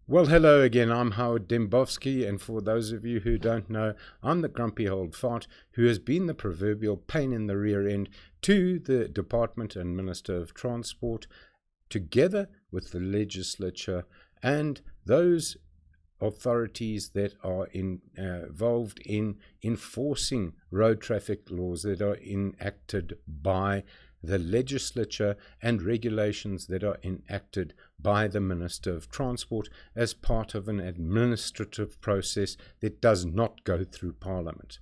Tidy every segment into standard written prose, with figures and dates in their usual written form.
Well, hello again. I'm Howard Dembowski, and for those of you who don't know, I'm the grumpy old fart who has been the proverbial pain in the rear end to the Department and Minister of Transport, together with the legislature and those authorities that are involved in enforcing road traffic laws that are enacted by the legislature and regulations that are enacted by the Minister of Transport as part of an administrative process that does not go through Parliament.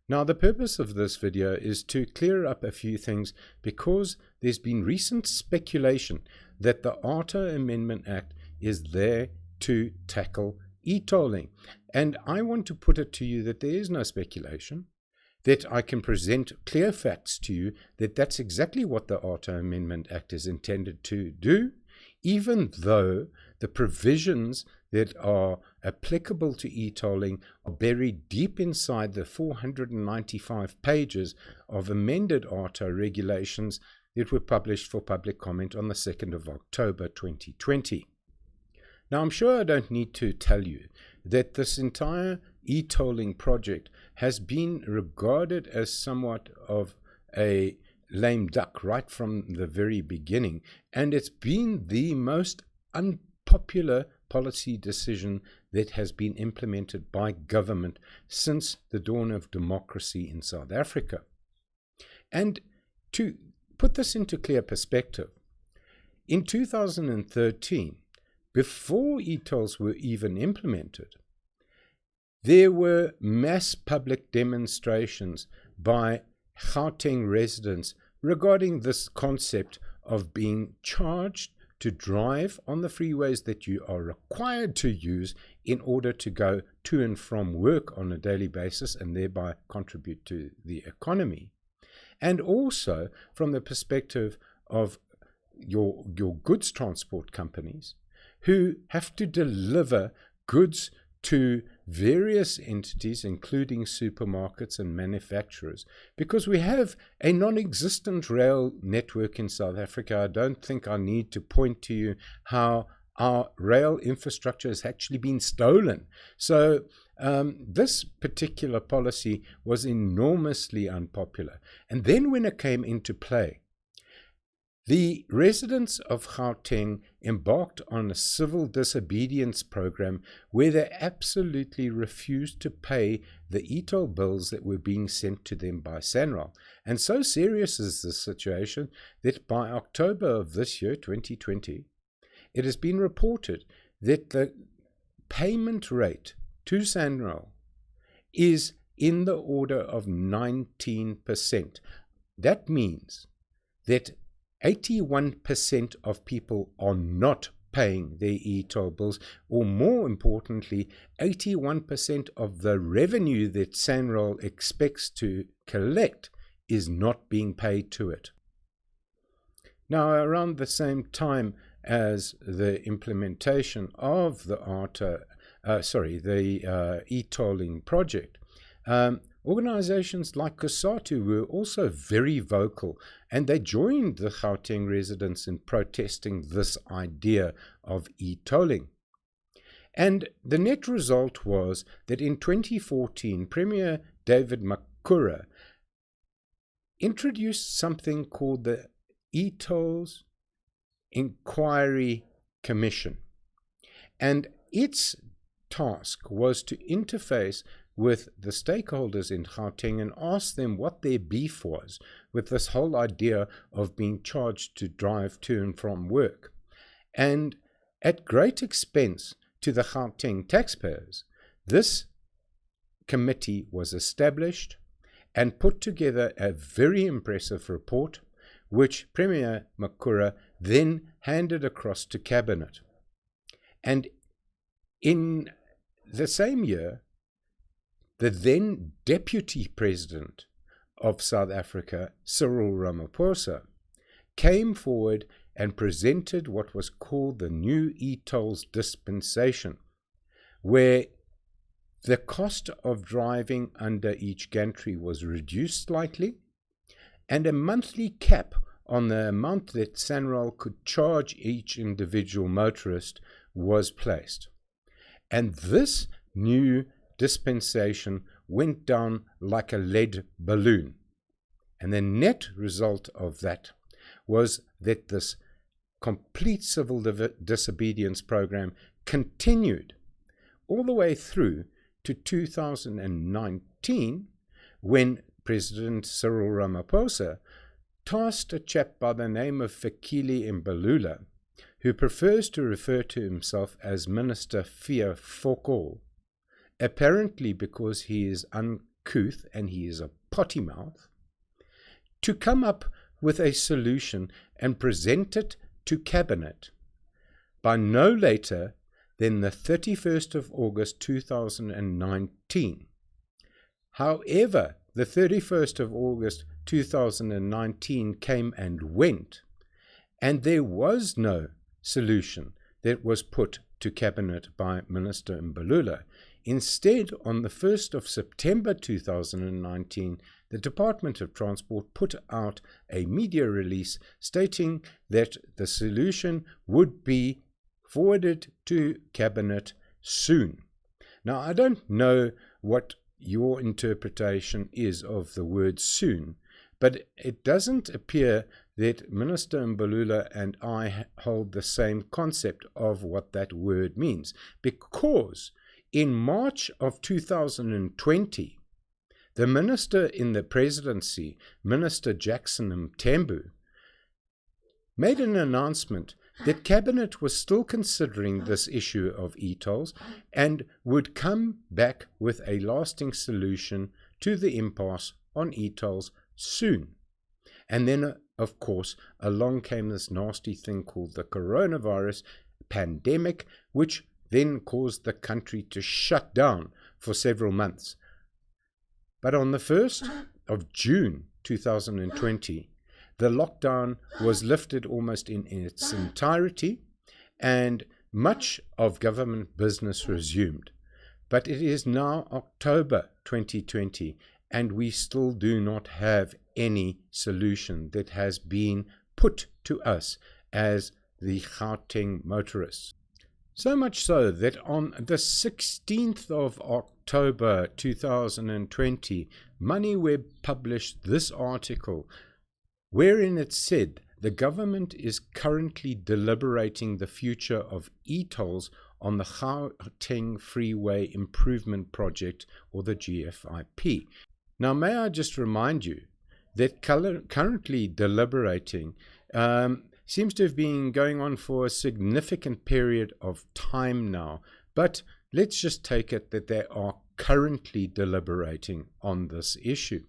Now, the purpose of this video is to clear up a few things because there's been recent speculation that the AARTO Amendment Act is there to tackle e-tolling. And I want to put it to you that there is no speculation, that I can present clear facts to you that that's exactly what the AARTO Amendment Act is intended to do, even though the provisions that are applicable to e-tolling are buried deep inside the 495 pages of amended AARTO regulations that were published for public comment on the 2nd of October 2020. Now, I'm sure I don't need to tell you that this entire e-tolling project has been regarded as somewhat of a lame duck right from the very beginning, and it's been the most unpopular policy decision that has been implemented by government since the dawn of democracy in South Africa. And to put this into clear perspective, in 2013, before e-tolls were even implemented, there were mass public demonstrations by Gauteng residents regarding this concept of being charged to drive on the freeways that you are required to use in order to go to and from work on a daily basis and thereby contribute to the economy. And also from the perspective of your goods transport companies who have to deliver goods to various entities, including supermarkets and manufacturers, because we have a non-existent rail network in South Africa. I don't think I need to point to you how our rail infrastructure has actually been stolen. So this particular policy was enormously unpopular. And then when it came into play, the residents of Gauteng embarked on a civil disobedience program where they absolutely refused to pay the e-toll bills that were being sent to them by SANRAL. And so serious is the situation that by October of this year, 2020, it has been reported that the payment rate to SANRAL is in the order of 19%. That means that 81% of people are not paying their e-toll bills, or more importantly, 81% of the revenue that SANRAL expects to collect is not being paid to it. Now, around the same time as the implementation of the e-tolling project, organizations like COSATU were also very vocal, and they joined the Gauteng residents in protesting this idea of e-tolling. And the net result was that in 2014, Premier David Makhura introduced something called the e-tolls Inquiry Commission. And its task was to interface with the stakeholders in Gauteng and ask them what their beef was with this whole idea of being charged to drive to and from work. And at great expense to the Gauteng taxpayers, this committee was established and put together a very impressive report, which Premier Makhura then handed across to Cabinet. And in the same year, the then Deputy President of South Africa, Cyril Ramaphosa, came forward and presented what was called the new e-tolls dispensation, where the cost of driving under each gantry was reduced slightly, and a monthly cap on the amount that SANRAL could charge each individual motorist was placed. And this new dispensation went down like a lead balloon. And the net result of that was that this complete civil disobedience program continued all the way through to 2019, when President Cyril Ramaphosa tasked a chap by the name of Fikile Mbalula, who prefers to refer to himself as Minister Fear Fokol, apparently because he is uncouth and he is a potty mouth, to come up with a solution and present it to Cabinet by no later than the 31st of August 2019. However, the 31st of August 2019 came and went, and there was no solution that was put to Cabinet by Minister Mbalula. Instead, on the 1st of September 2019, the Department of Transport put out a media release stating that the solution would be forwarded to Cabinet soon. Now, I don't know what your interpretation is of the word soon, but it doesn't appear that Minister Mbalula and I hold the same concept of what that word means, because in March of 2020, the minister in the presidency, Minister Jackson Mthembu, made an announcement that Cabinet was still considering this issue of e-tolls and would come back with a lasting solution to the impasse on e-tolls soon. And then, of course, along came this nasty thing called the coronavirus pandemic, which then caused the country to shut down for several months. But on the 1st of June 2020, the lockdown was lifted almost in its entirety, and much of government business resumed. But it is now October 2020, and we still do not have any solution that has been put to us as the Gauteng motorists. So much so that on the 16th of October 2020, MoneyWeb published this article wherein it said the government is currently deliberating the future of e-tolls on the Gauteng Freeway Improvement Project, or the GFIP. Now, may I just remind you that currently deliberating seems to have been going on for a significant period of time now, but let's just take it that they are currently deliberating on this issue.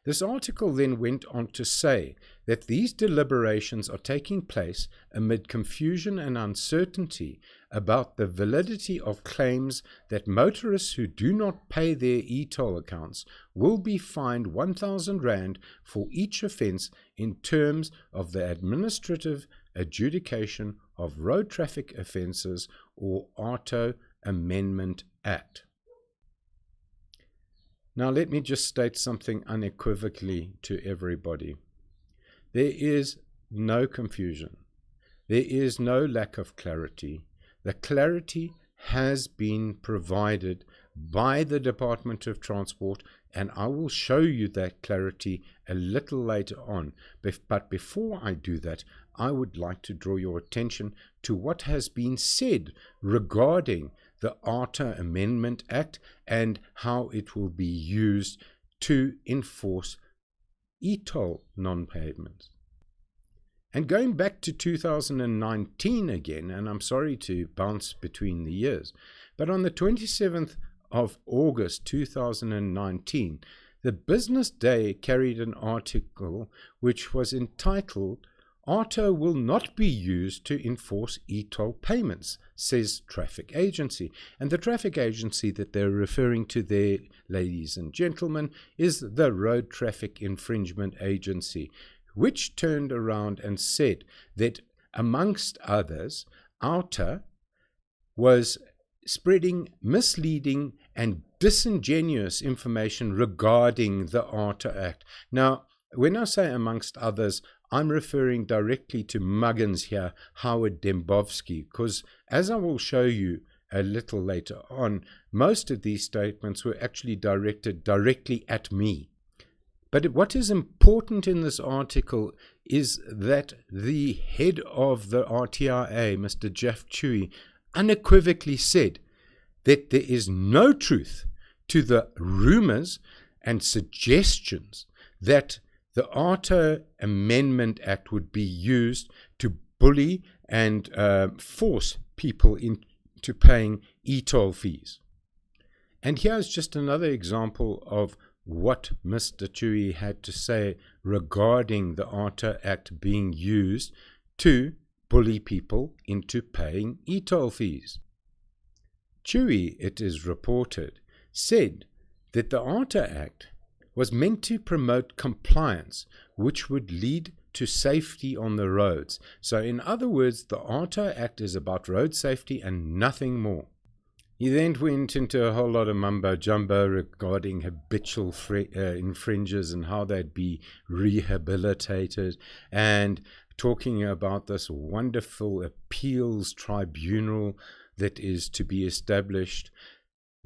This article then went on to say that these deliberations are taking place amid confusion and uncertainty about the validity of claims that motorists who do not pay their e-toll accounts will be fined 1,000 Rand for each offence in terms of the Administrative Adjudication of Road Traffic Offences, or AARTO Amendment Act. Now, let me just state something unequivocally to everybody. There is no confusion. There is no lack of clarity. The clarity has been provided by the Department of Transport, and I will show you that clarity a little later on. But before I do that, I would like to draw your attention to what has been said regarding the AARTO Amendment Act and how it will be used to enforce e-toll non-payments. And going back to 2019 again, and I'm sorry to bounce between the years, but on the 27th of August 2019, the Business Day carried an article which was entitled, "AARTO will not be used to enforce e-toll payments," says Traffic Agency. And the traffic agency that they're referring to there, ladies and gentlemen, is the Road Traffic Infringement Agency, which turned around and said that, amongst others, AARTO was spreading misleading and disingenuous information regarding the AARTO Act. Now, when I say amongst others, I'm referring directly to Muggins here, Howard Dembowski, because as I will show you a little later on, most of these statements were actually directed directly at me. But what is important in this article is that the head of the RTIA, Mr. Japh Chuwe, unequivocally said that there is no truth to the rumors and suggestions that the AARTO Amendment Act would be used to bully and force people into paying e-toll fees. And here's just another example of what Mr. Chuwe had to say regarding the AARTO Act being used to bully people into paying e-toll fees. Chuwe, it is reported, said that the AARTO Act was meant to promote compliance, which would lead to safety on the roads. So in other words, the AARTO Act is about road safety and nothing more. He then went into a whole lot of mumbo-jumbo regarding habitual infringers and how they'd be rehabilitated, and talking about this wonderful appeals tribunal that is to be established.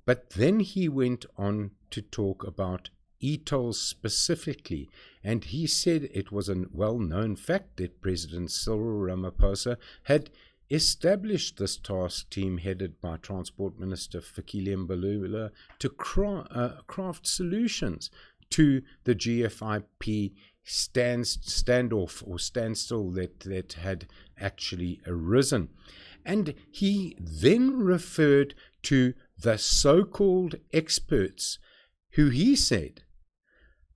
But then he went on to talk about e-tolls specifically, and he said it was a well-known fact that President Cyril Ramaphosa had established this task team headed by Transport Minister Fikile Mbalula to craft solutions to the GFIP standoff or standstill that had actually arisen. And he then referred to the so-called experts who he said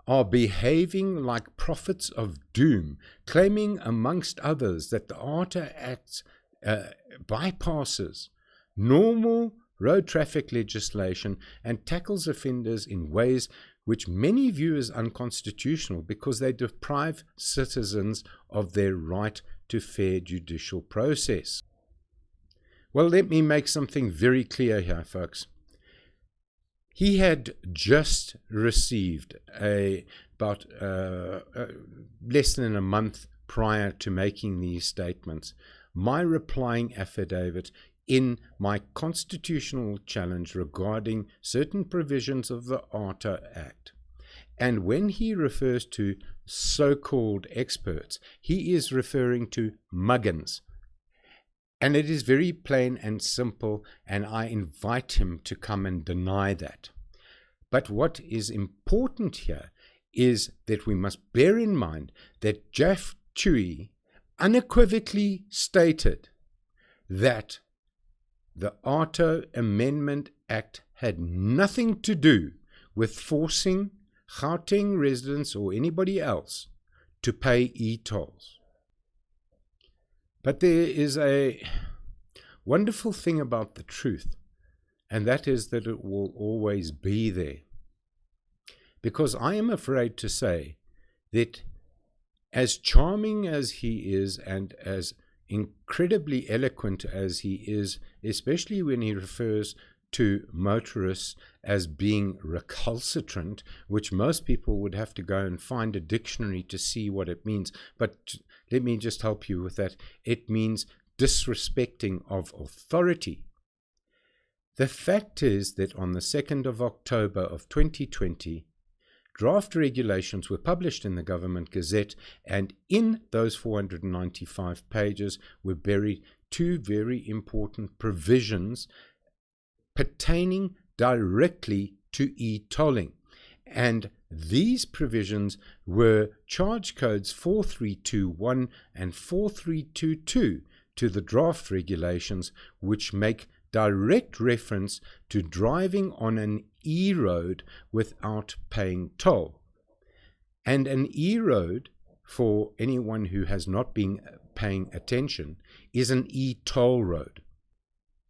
are behaving like prophets of doom, claiming amongst others that the AARTO Act bypasses normal road traffic legislation and tackles offenders in ways which many view as unconstitutional because they deprive citizens of their right to fair judicial process. Well, let me make something very clear here, folks. He had just received about less than a month prior to making these statements, my replying affidavit in my constitutional challenge regarding certain provisions of the AARTO Act. And when he refers to so-called experts, he is referring to Muggins. And it is very plain and simple, and I invite him to come and deny that. But what is important here is that we must bear in mind that Japh Chuwe unequivocally stated that the AARTO Amendment Act had nothing to do with forcing Gauteng residents or anybody else to pay e-tolls. But there is a wonderful thing about the truth, and that is that it will always be there. Because I am afraid to say that as charming as he is and as incredibly eloquent as he is, especially when he refers to motorists as being recalcitrant, which most people would have to go and find a dictionary to see what it means. But let me just help you with that. It means disrespecting of authority. The fact is that on the 2nd of October of 2020, draft regulations were published in the Government Gazette, and in those 495 pages were buried two very important provisions pertaining directly to e-tolling. And these provisions were charge codes 4321 and 4322 to the draft regulations, which make direct reference to driving on an e-road without paying toll. And an e-road, for anyone who has not been paying attention, is an e-toll road.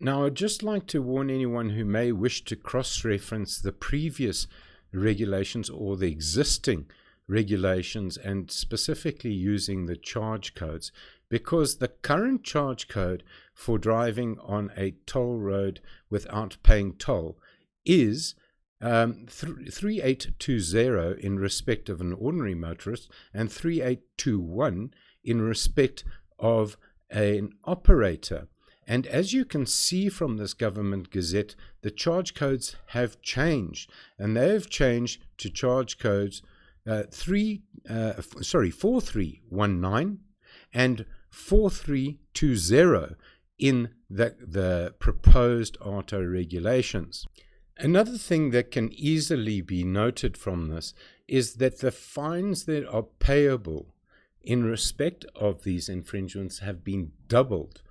Now, I'd just like to warn anyone who may wish to cross-reference the previous regulations or the existing regulations, and specifically using the charge codes, because the current charge code for driving on a toll road without paying toll is 3820 in respect of an ordinary motorist, and 3821 in respect of an operator. And as you can see from this Government Gazette, the charge codes have changed, and they have changed to charge codes 4319 and 4320 in the proposed AARTO regulations. Another thing that can easily be noted from this is that the fines that are payable in respect of these infringements have been doubled,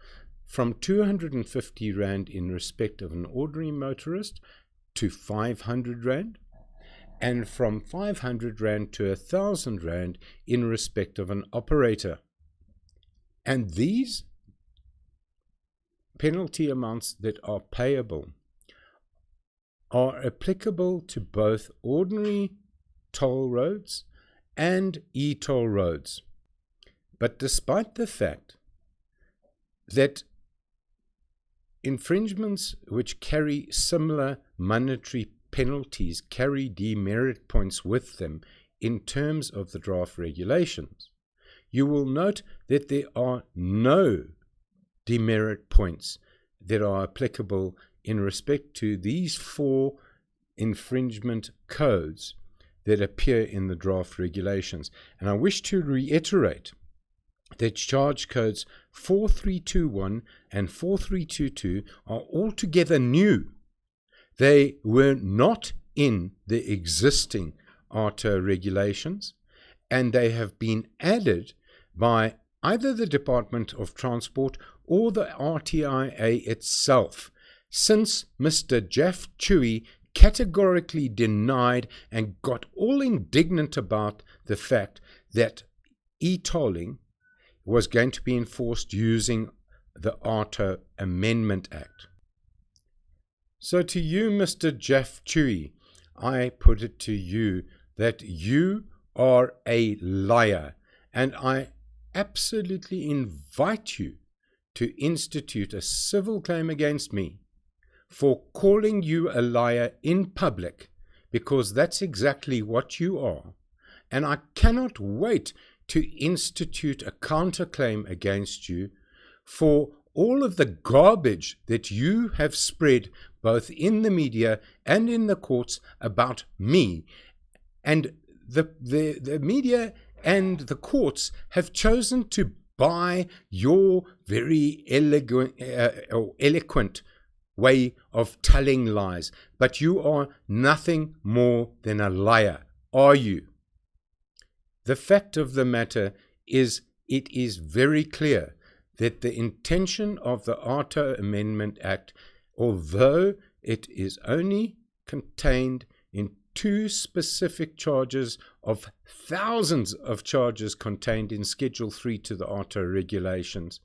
from 250 Rand in respect of an ordinary motorist to 500 Rand, and from 500 Rand to 1,000 Rand in respect of an operator. And these penalty amounts that are payable are applicable to both ordinary toll roads and e-toll roads. But despite the fact that infringements which carry similar monetary penalties carry demerit points with them in terms of the draft regulations, you will note that there are no demerit points that are applicable in respect to these 4 infringement codes that appear in the draft regulations. And I wish to reiterate that charge codes 4321 and 4322 are altogether new. They were not in the existing AARTO regulations, and they have been added by either the Department of Transport or the RTIA itself, since Mr. Japh Chuwe categorically denied and got all indignant about the fact that e-tolling was going to be enforced using the AARTO Amendment Act. So to you, Mr. Japh Chuwe, I put it to you that you are a liar, and I absolutely invite you to institute a civil claim against me for calling you a liar in public, because that's exactly what you are. And I cannot wait to institute a counterclaim against you for all of the garbage that you have spread both in the media and in the courts about me. And the media and the courts have chosen to buy your very eloquent way of telling lies. But you are nothing more than a liar, are you? The fact of the matter is, it is very clear that the intention of the AARTO Amendment Act, although it is only contained in 2 specific charges of thousands of charges contained in Schedule 3 to the AARTO regulations,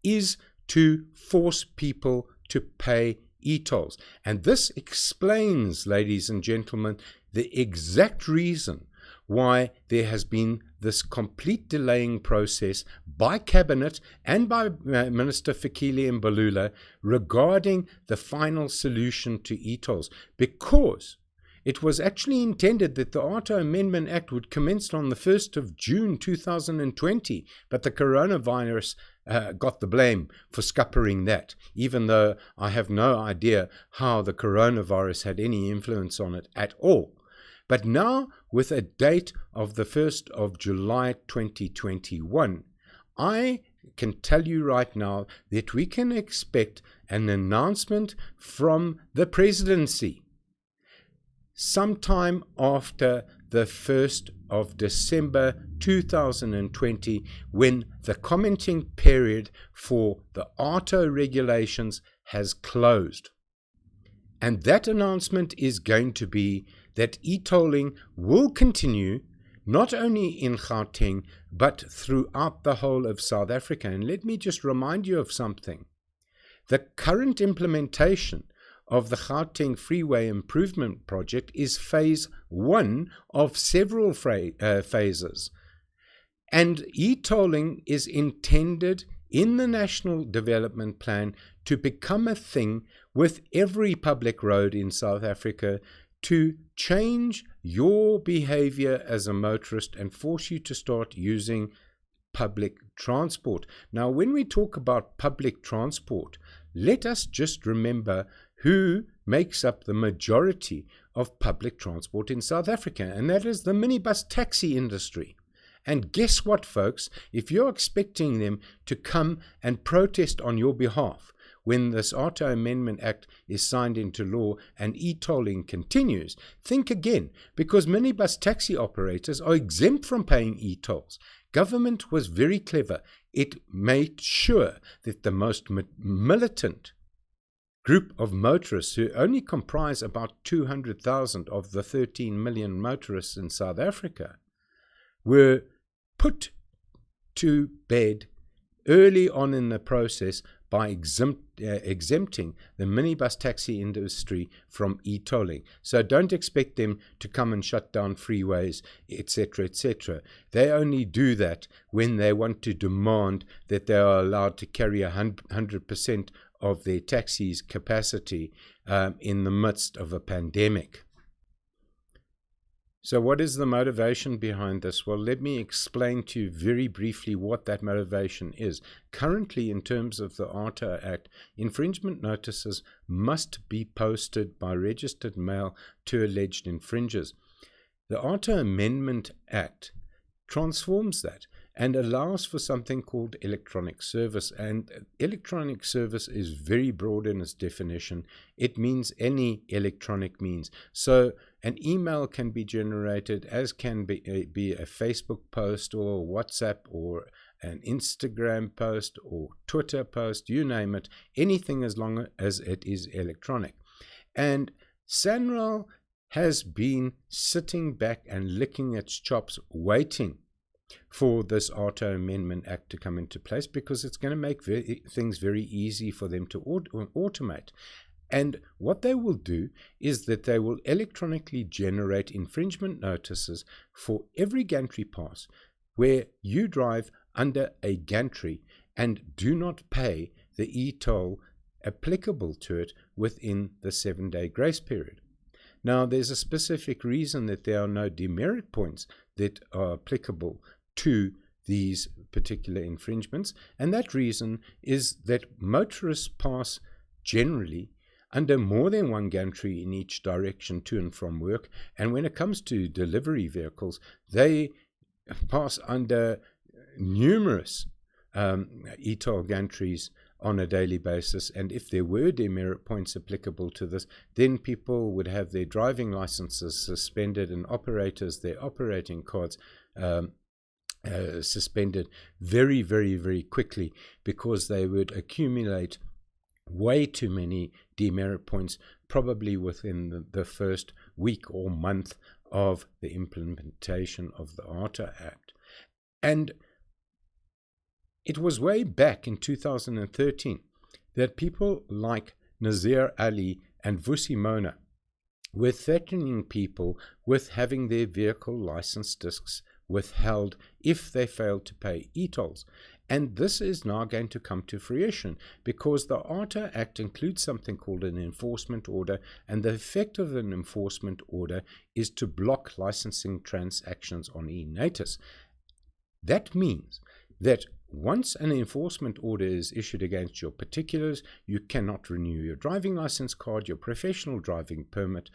is to force people to pay e-tolls. And this explains, ladies and gentlemen, the exact reason why there has been this complete delaying process by Cabinet and by Minister Fikile Mbalula regarding the final solution to e-tolls, because it was actually intended that the AARTO Amendment Act would commence on the 1st of June 2020, but the coronavirus got the blame for scuppering that, even though I have no idea how the coronavirus had any influence on it at all. But now, with a date of the 1st of July 2021, I can tell you right now that we can expect an announcement from the presidency sometime after the 1st of December 2020, when the commenting period for the AARTO regulations has closed. And that announcement is going to be that e-tolling will continue not only in Gauteng, but throughout the whole of South Africa. And let me just remind you of something. The current implementation of the Gauteng Freeway Improvement Project is phase 1 of several phases. And e-tolling is intended in the National Development Plan to become a thing with every public road in South Africa, to change your behavior as a motorist and force you to start using public transport. Now, when we talk about public transport, let us just remember who makes up the majority of public transport in South Africa, and that is the minibus taxi industry. And guess what, folks? If you're expecting them to come and protest on your behalf when this AARTO Amendment Act is signed into law and e-tolling continues, think again, because minibus taxi operators are exempt from paying e-tolls. Government was very clever. It made sure that the most militant group of motorists, who only comprise about 200,000 of the 13 million motorists in South Africa, were put to bed early on in the process by exempting the minibus taxi industry from e-tolling. So don't expect them to come and shut down freeways, etc., etc. They only do that when they want to demand that they are allowed to carry 100% of their taxis' capacity in the midst of a pandemic. So what is the motivation behind this? Well, let me explain to you very briefly what that motivation is. Currently, in terms of the AARTO Act, infringement notices must be posted by registered mail to alleged infringers. The AARTO Amendment Act transforms that and allows for something called electronic service. And electronic service is very broad in its definition. It means any electronic means. So an email can be generated, as can be a Facebook post or WhatsApp or an Instagram post or Twitter post, you name it, anything as long as it is electronic. And SANRAL has been sitting back and licking its chops, waiting for this AARTO Amendment Act to come into place, because it's going to make things very easy for them to automate. And what they will do is that they will electronically generate infringement notices for every gantry pass where you drive under a gantry and do not pay the e-toll applicable to it within the 7-day grace period. Now, there's a specific reason that there are no demerit points that are applicable to these particular infringements, and that reason is that motorists pass generally under more than one gantry in each direction to and from work, and when it comes to delivery vehicles, they pass under numerous e-toll gantries on a daily basis. And if there were demerit points applicable to this, then people would have their driving licenses suspended and operators their operating cards suspended very, very, very quickly, because they would accumulate way too many demerit points, probably within the first week or month of the implementation of the AARTO Act. And it was way back in 2013 that people like Nazir Ali and Vusi Mona were threatening people with having their vehicle license discs withheld if they failed to pay e-tolls. And this is now going to come to fruition, because the AARTO Act includes something called an enforcement order, and the effect of an enforcement order is to block licensing transactions on e-notice. That means that once an enforcement order is issued against your particulars, you cannot renew your driving license card, your professional driving permit,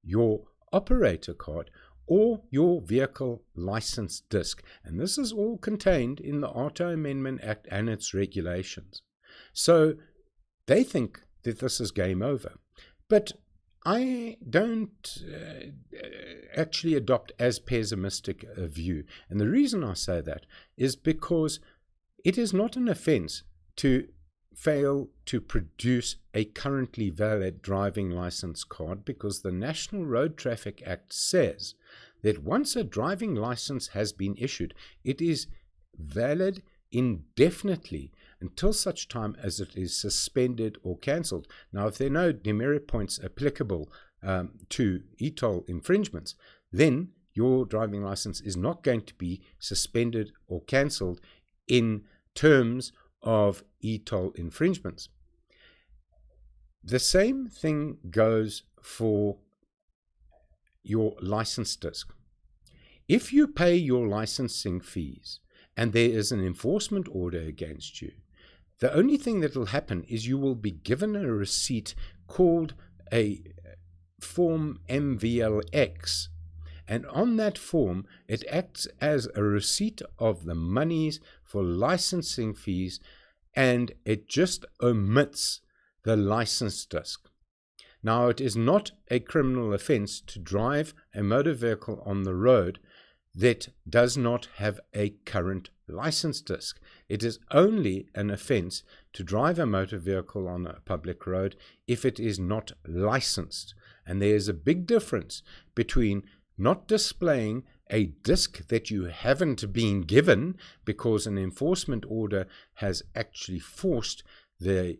your operator card, or your vehicle license disc. And this is all contained in the AARTO Amendment Act and its regulations. So they think that this is game over. But I don't actually adopt as pessimistic a view. And the reason I say that is because it is not an offense to fail to produce a currently valid driving license card, because the National Road Traffic Act says that once a driving license has been issued, it is valid indefinitely until such time as it is suspended or cancelled. Now, if there are no demerit points applicable to e-toll infringements, then your driving license is not going to be suspended or cancelled in terms of e-toll infringements. The same thing goes for your license disc. If you pay your licensing fees and there is an enforcement order against you, the only thing that will happen is you will be given a receipt called a Form MVLX. And on that form, it acts as a receipt of the monies for licensing fees, and it just omits the license disc. Now, it is not a criminal offense to drive a motor vehicle on the road that does not have a current license disc. It is only an offense to drive a motor vehicle on a public road if it is not licensed. And there is a big difference between not displaying a disc that you haven't been given because an enforcement order has actually forced the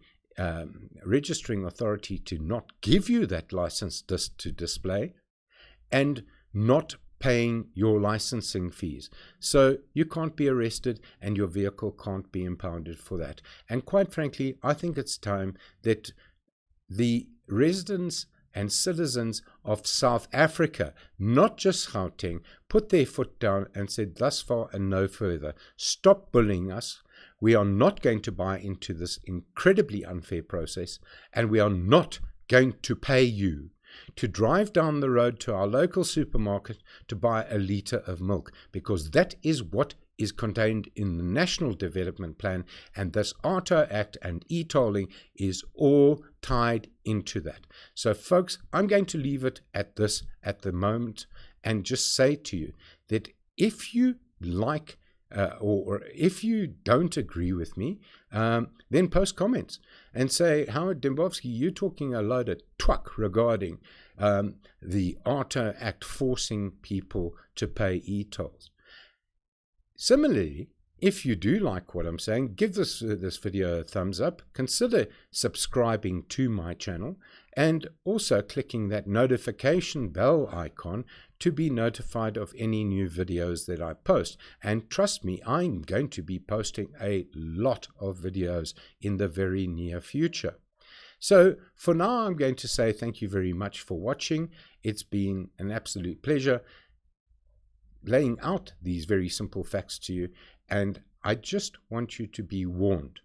registering authority to not give you that license disc to display, and not paying your licensing fees. So you can't be arrested and your vehicle can't be impounded for that. And quite frankly, I think it's time that the residents and citizens of South Africa, not just Gauteng, put their foot down and said, thus far and no further. Stop bullying us. We are not going to buy into this incredibly unfair process, and we are not going to pay you to drive down the road to our local supermarket to buy a litre of milk, because that is what is contained in the National Development Plan, and this AARTO Act and e-tolling is all tied into that. So folks, I'm going to leave it at this at the moment and just say to you that if you like or if you don't agree with me, then post comments and say, Howard Dembowski, you're talking a load of twuck regarding the AARTO Act forcing people to pay e-tolls. Similarly, if you do like what I'm saying, give this video a thumbs up, consider subscribing to my channel, and also clicking that notification bell icon to be notified of any new videos that I post. And trust me, I'm going to be posting a lot of videos in the very near future. So for now, I'm going to say thank you very much for watching. It's been an absolute pleasure laying out these very simple facts to you, and I just want you to be warned.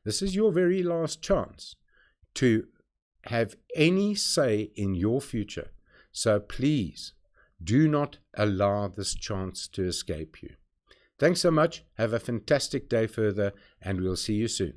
This is your very last chance to have any say in your future. So please do not allow this chance to escape you. Thanks so much. Have a fantastic day further, and we'll see you soon.